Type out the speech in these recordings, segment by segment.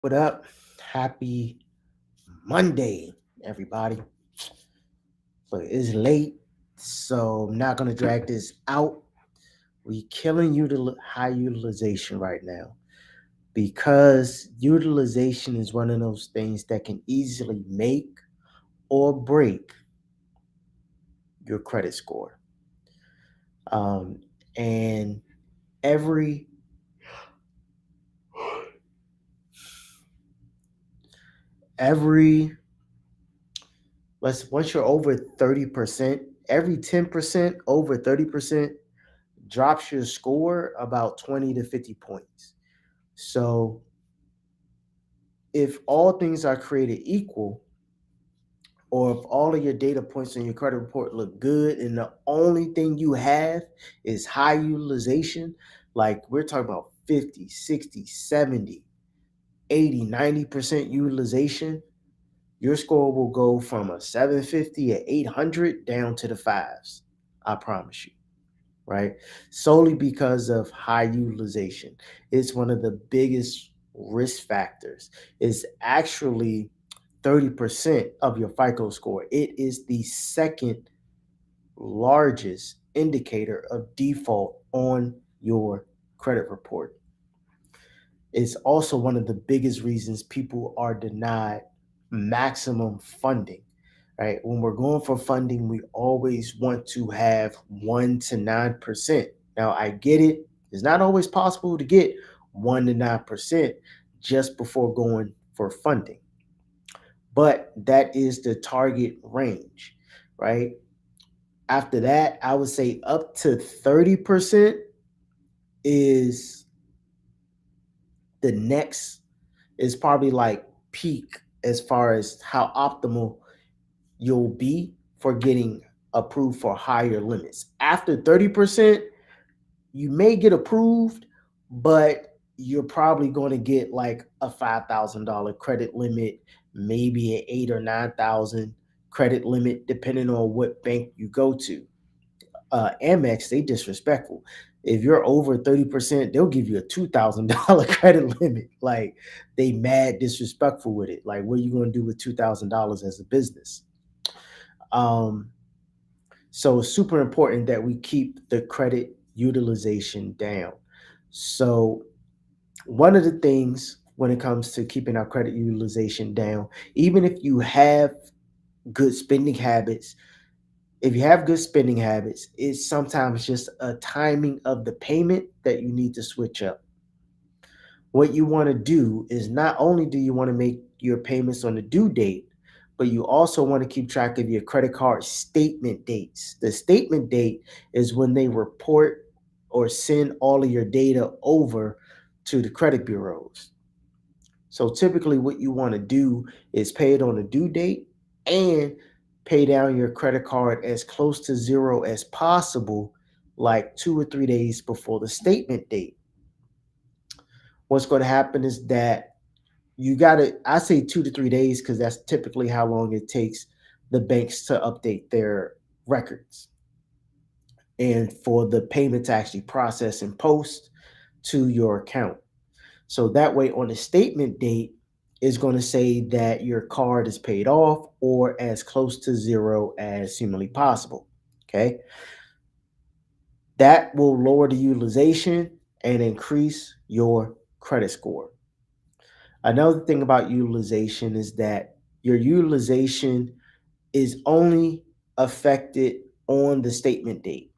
What up? Happy Monday, everybody. Look, it's late, so I'm not gonna drag this out. We killing high utilization right now because utilization is one of those things that can easily make or break your credit score. Um, and every every once you're over 30%, every 10% over 30% drops your score about 20 to 50 points. So if all things are created equal, or if all of your data points in your credit report look good and the only thing you have is high utilization, like we're talking about 50, 60, 70, 80, 90% utilization, your score will go from a 750 at 800 down to the fives. I promise you. Right? Solely because of high utilization. It's one of the biggest risk factors. It's actually 30% of your FICO score. It is the second largest indicator of default on your credit report. It's also one of the biggest reasons people are denied maximum funding, right? When we're going for funding, we always want to have 1 to 9%. Now, I get it. It's not always possible to get 1 to 9% just before going for funding, but that is the target range, right? After that, I would say up to 30% is the next, is probably like peak as far as how optimal you'll be for getting approved for higher limits. After 30%, you may get approved, but you're probably going to get like a $5,000 credit limit, maybe an 8 or 9,000 credit limit, depending on what bank you go to. Amex, they disrespectful. If you're over 30%, they'll give you a $2,000 credit limit. Like they mad disrespectful with it. Like, what are you going to do with $2,000 as a business? Um, so it's super important that we keep the credit utilization down. So one of the things when it comes to keeping our credit utilization down, even if you have good spending habits, if you have good spending habits, it's sometimes just a timing of the payment that you need to switch up. What you want to do is not only do you want to make your payments on the due date, but you also want to keep track of your credit card statement dates. The statement date is when they report or send all of your data over to the credit bureaus. So typically, what you want to do is pay it on the due date and pay down your credit card as close to zero as possible, like 2 or 3 days before the statement date. What's going to happen is that you got to, I say 2 to 3 days because that's typically how long it takes the banks to update their records and for the payment to actually process and post to your account. So that way, on the statement date, is going to say that your card is paid off or as close to zero as humanly possible. Okay. That will lower the utilization and increase your credit score. Another thing about utilization is that your utilization is only affected on the statement date.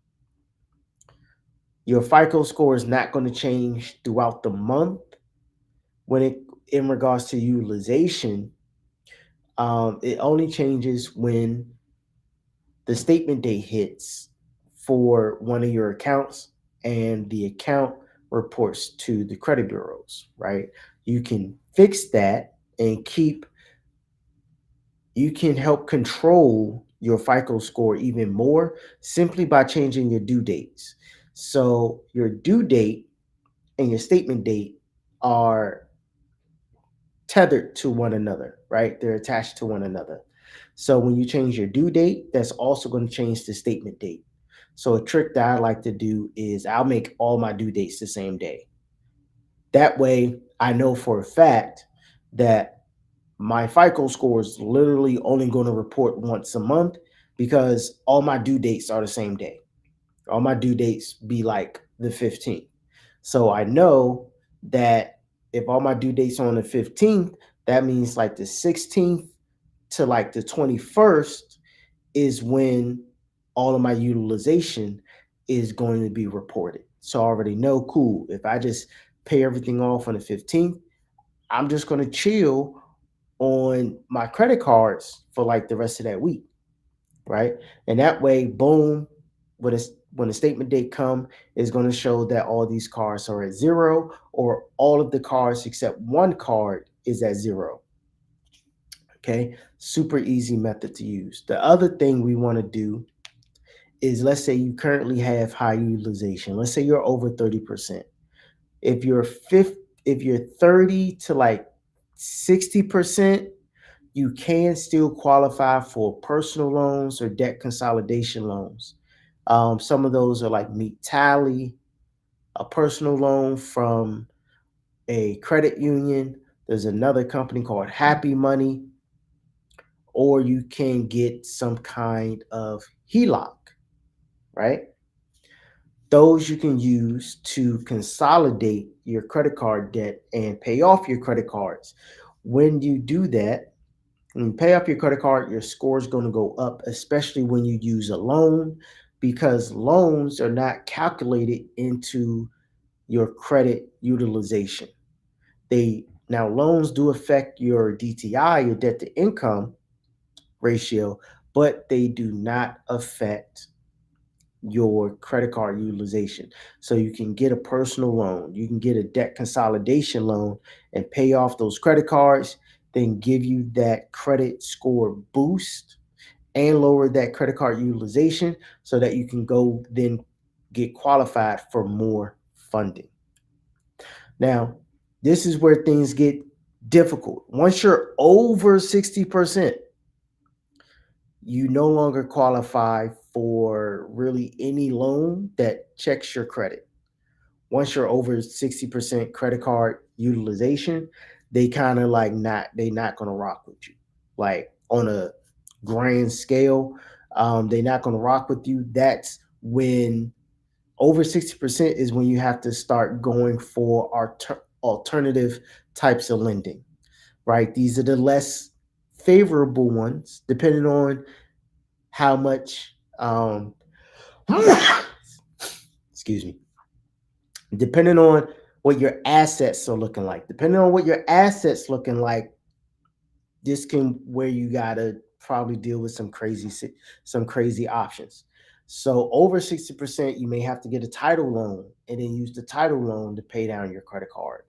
Your FICO score is not going to change throughout the month when it in regards to utilization. It only changes when the statement date hits for one of your accounts and the account reports to the credit bureaus, right? You can fix that and you can help control your FICO score even more simply by changing your due dates. So your due date and your statement date are tethered to one another, right? They're attached to one another. So when you change your due date, that's also going to change the statement date. So a trick that I like to do is I'll make all my due dates the same day. That way, I know for a fact that my FICO score is literally only going to report once a month because all my due dates are the same day. All my due dates be like the 15th. So I know that if all my due dates are on the 15th, that means like the 16th to like the 21st is when all of my utilization is going to be reported. So I already know, cool, if I just pay everything off on the 15th, I'm just going to chill on my credit cards for like the rest of that week, right? And that way, boom, when it's when the statement date come, is going to show that all these cards are at zero, or all of the cards except one card is at zero. Okay, super easy method to use. The other thing we want to do is, let's say you currently have high utilization. Let's say you're over 30%. If you're fifth, if you're 30 to like 60%, you can still qualify for personal loans or debt consolidation loans. Some of those are like Meet Tally, a personal loan from a credit union. There's another company called Happy Money, or you can get some kind of HELOC, right? Those you can use to consolidate your credit card debt and pay off your credit cards. When you do that, when you pay off your credit card, your score is going to go up, especially when you use a loan, because loans are not calculated into your credit utilization. They now loans do affect your DTI, your debt to income ratio, but they do not affect your credit card utilization. So you can get a personal loan, you can get a debt consolidation loan and pay off those credit cards, then give you that credit score boost and lower that credit card utilization so that you can go then get qualified for more funding. Now, this is where things get difficult. Once you're over 60%, you no longer qualify for really any loan that checks your credit. Once you're over 60% credit card utilization, they kind of like not gonna rock with you. Like on a grand scale, they're not gonna rock with you. That's when over 60% is when you have to start going for our alternative types of lending, right? These are the less favorable ones, depending on how much excuse me, depending on what your assets are looking like. Depending on what your assets looking like, this can where you gotta probably deal with some crazy options. So over 60%, you may have to get a title loan and then use the title loan to pay down your credit card.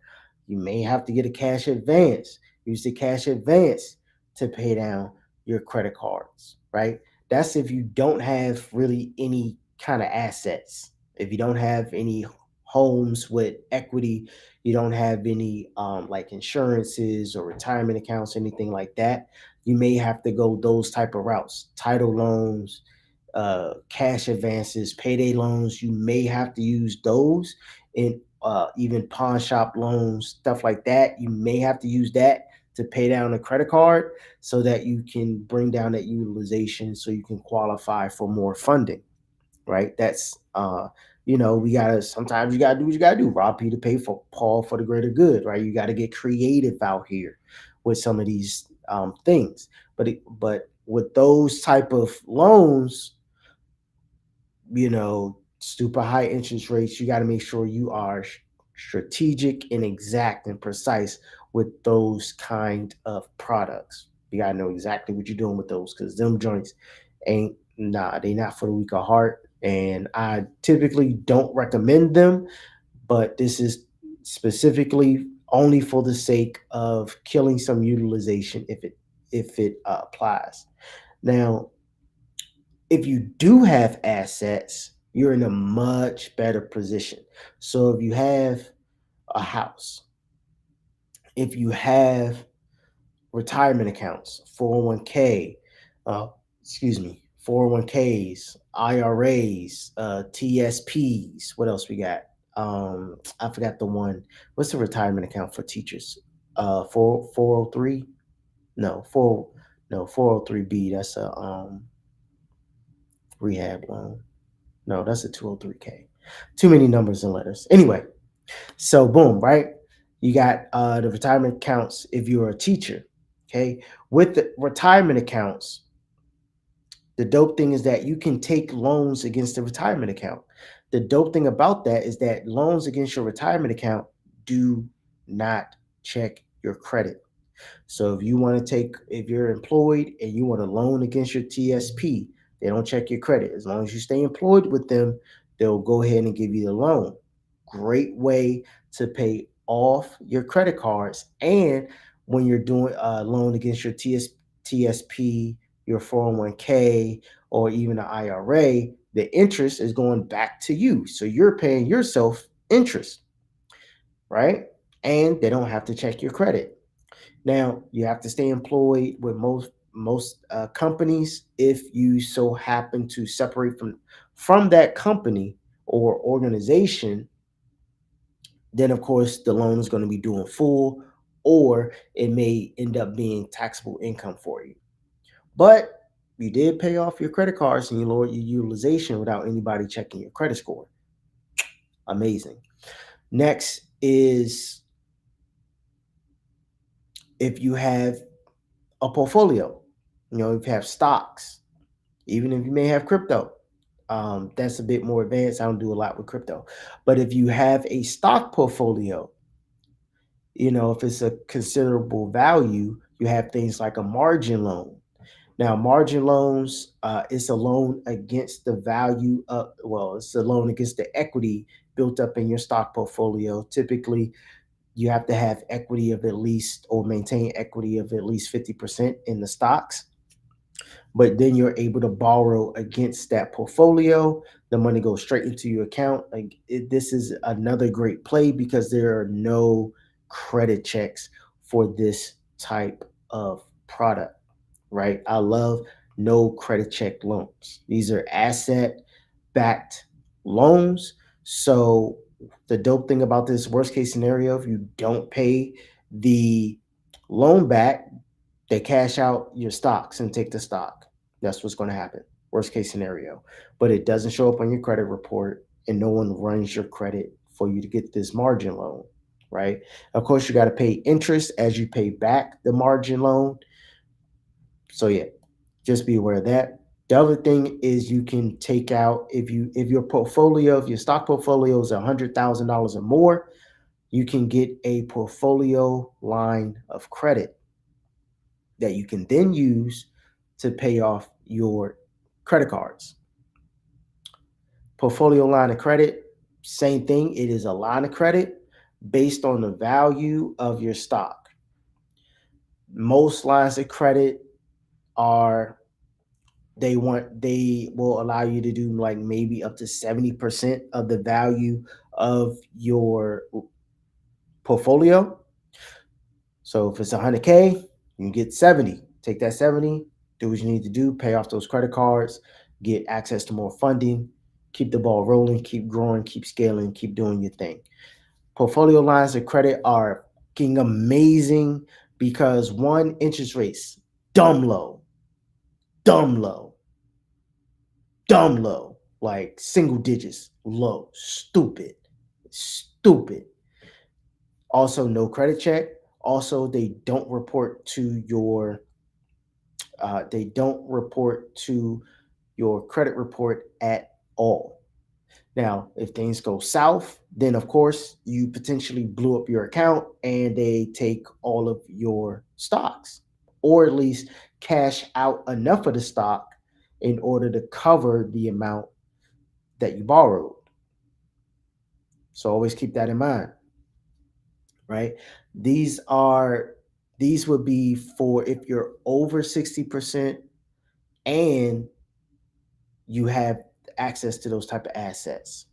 You may have to get a cash advance, use the cash advance to pay down your credit cards, right? That's if you don't have really any kind of assets. If you don't have any homes with equity, you don't have any like insurances or retirement accounts, anything like that, you may have to go those type of routes: title loans, cash advances, payday loans. You may have to use those, and even pawn shop loans, stuff like that. You may have to use that to pay down a credit card so that you can bring down that utilization so you can qualify for more funding, right? That's we gotta sometimes you gotta do what you gotta do. Rob Peter, pay for Paul for the greater good, right? You gotta get creative out here with some of these things. But with those type of loans, super high interest rates, you got to make sure you are strategic and exact and precise with those kind of products. You got to know exactly what you're doing with those, because them joints ain't, nah, they not for the weak of heart. And I typically don't recommend them, but this is specifically only for the sake of killing some utilization if it applies. Now, if you do have assets, you're in a much better position. So if you have a house, if you have retirement accounts, 401k, uh, excuse me, 401ks, IRAs, TSPs, what else we got? I forgot the one. What's the retirement account for teachers? 403. No, 403B. That's a rehab loan. No, that's a 203K. Too many numbers and letters. Anyway, so boom, right? You got the retirement accounts if you're a teacher. Okay. With the retirement accounts, the dope thing is that you can take loans against the retirement account. The dope thing about that is that loans against your retirement account do not check your credit. So if you're employed and you want a loan against your TSP, they don't check your credit. As long as you stay employed with them, they'll go ahead and give you the loan. Great way to pay off your credit cards. And when you're doing a loan against your TSP, your 401k, or even an IRA, the interest is going back to you. So you're paying yourself interest, right? And they don't have to check your credit. Now, you have to stay employed with most companies. If you so happen to separate from that company or organization, then of course the loan is going to be due in full, or it may end up being taxable income for you. But you did pay off your credit cards and you lowered your utilization without anybody checking your credit score. Amazing. Next is if you have a portfolio. If you have stocks, even if you may have crypto, that's a bit more advanced. I don't do a lot with crypto. But if you have a stock portfolio, if it's a considerable value, you have things like a margin loan. Now, margin loans, it's a loan against the value of, well, it's a loan against the equity built up in your stock portfolio. Typically, you have to have equity of at least, or maintain equity of at least 50% in the stocks. But then you're able to borrow against that portfolio. The money goes straight into your account. This is another great play because there are no credit checks for this type of product, right? I love no credit check loans. These are asset backed loans. So the dope thing about this worst case scenario, if you don't pay the loan back, they cash out your stocks and take the stock. That's what's going to happen. Worst case scenario. But it doesn't show up on your credit report and no one runs your credit for you to get this margin loan, right? Of course, you got to pay interest as you pay back the margin loan. So yeah, just be aware of that. The other thing is you can take out if your stock portfolio is $100,000 or more, you can get a portfolio line of credit that you can then use to pay off your credit cards. Portfolio line of credit, same thing. It is a line of credit based on the value of your stock. Most lines of credit are they will allow you to do like maybe up to 70% of the value of your portfolio. So if it's 100K, you can get 70. Take that 70, do what you need to do, pay off those credit cards, get access to more funding, keep the ball rolling, keep growing, keep scaling, keep doing your thing. Portfolio lines of credit are fucking amazing because one, interest rates, dumb low, dumb low, dumb low, like single digits low, stupid, stupid. Also, no credit check. Also, they don't report to your credit report at all. Now, if things go south, then of course you potentially blew up your account and they take all of your stocks, or at least cash out enough of the stock in order to cover the amount that you borrowed. So always keep that in mind, right? These are these would be for if you're over 60% and you have access to those type of assets.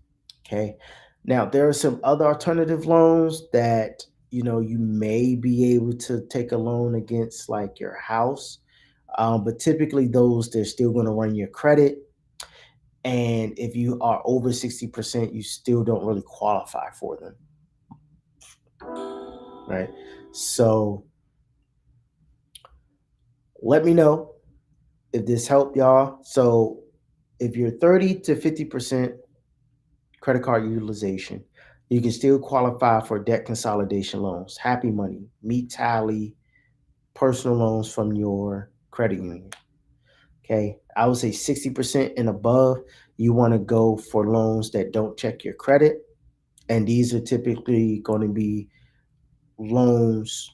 Okay. Now there are some other alternative loans that you may be able to take a loan against, like your house, but typically those they're still going to run your credit, and if you are over 60%, you still don't really qualify for them, right? So let me know if this helped y'all. So if you're 30 to 50% credit card utilization, you can still qualify for debt consolidation loans, happy money, meet tally, personal loans from your credit union. Okay. I would say 60% and above, you want to go for loans that don't check your credit. And these are typically going to be loans.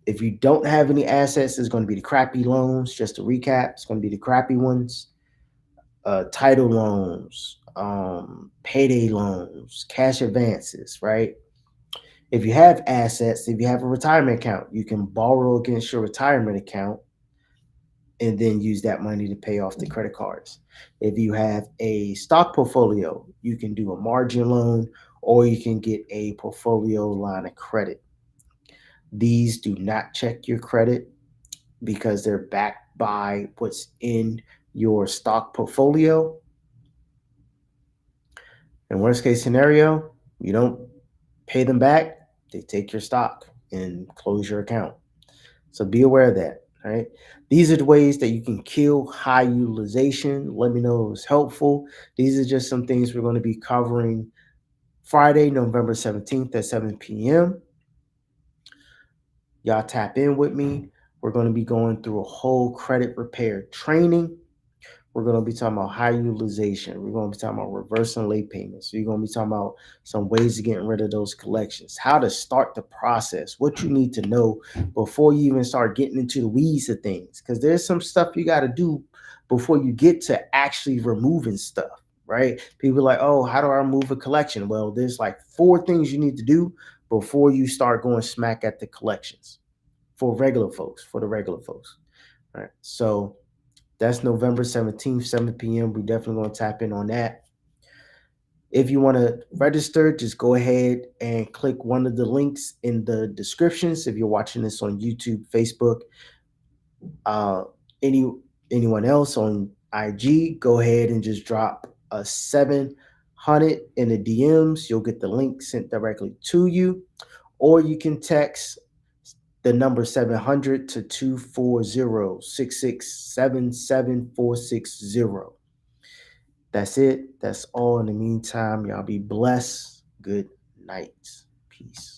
If you don't have any assets, it's going to be the crappy loans. Just to recap, it's going to be the crappy ones. Title loans, payday loans, cash advances, right? If you have assets, if you have a retirement account, you can borrow against your retirement account and then use that money to pay off the credit cards. If you have a stock portfolio, you can do a margin loan or you can get a portfolio line of credit. These do not check your credit because they're backed by what's in your stock portfolio. In worst case scenario, you don't pay them back, they take your stock and close your account. So be aware of that. All right. These are the ways that you can kill high utilization. Let me know if it was helpful. These are just some things we're going to be covering Friday, November 17th at 7 p.m. Y'all tap in with me. We're going to be going through a whole credit repair training. We're going to be talking about high utilization. We're going to be talking about reversing late payments. We're going to be talking about some ways of getting rid of those collections, how to start the process, what you need to know before you even start getting into the weeds of things. Because there's some stuff you got to do before you get to actually removing stuff, right? People are like, oh, how do I remove a collection? Well, there's like 4 things you need to do before you start going smack at the collections for regular folks, for the regular folks. All right. So that's November 17th, 7 p.m. We're definitely going to tap in on that. If you want to register, just go ahead and click one of the links in the descriptions. If you're watching this on YouTube, Facebook, uh, any anyone else on IG, go ahead and just drop a 700 in the DMs. You'll get the link sent directly to you, or you can text the number 700 to 240-667-7460. That's it. That's all. In the meantime, y'all be blessed. Good night. Peace.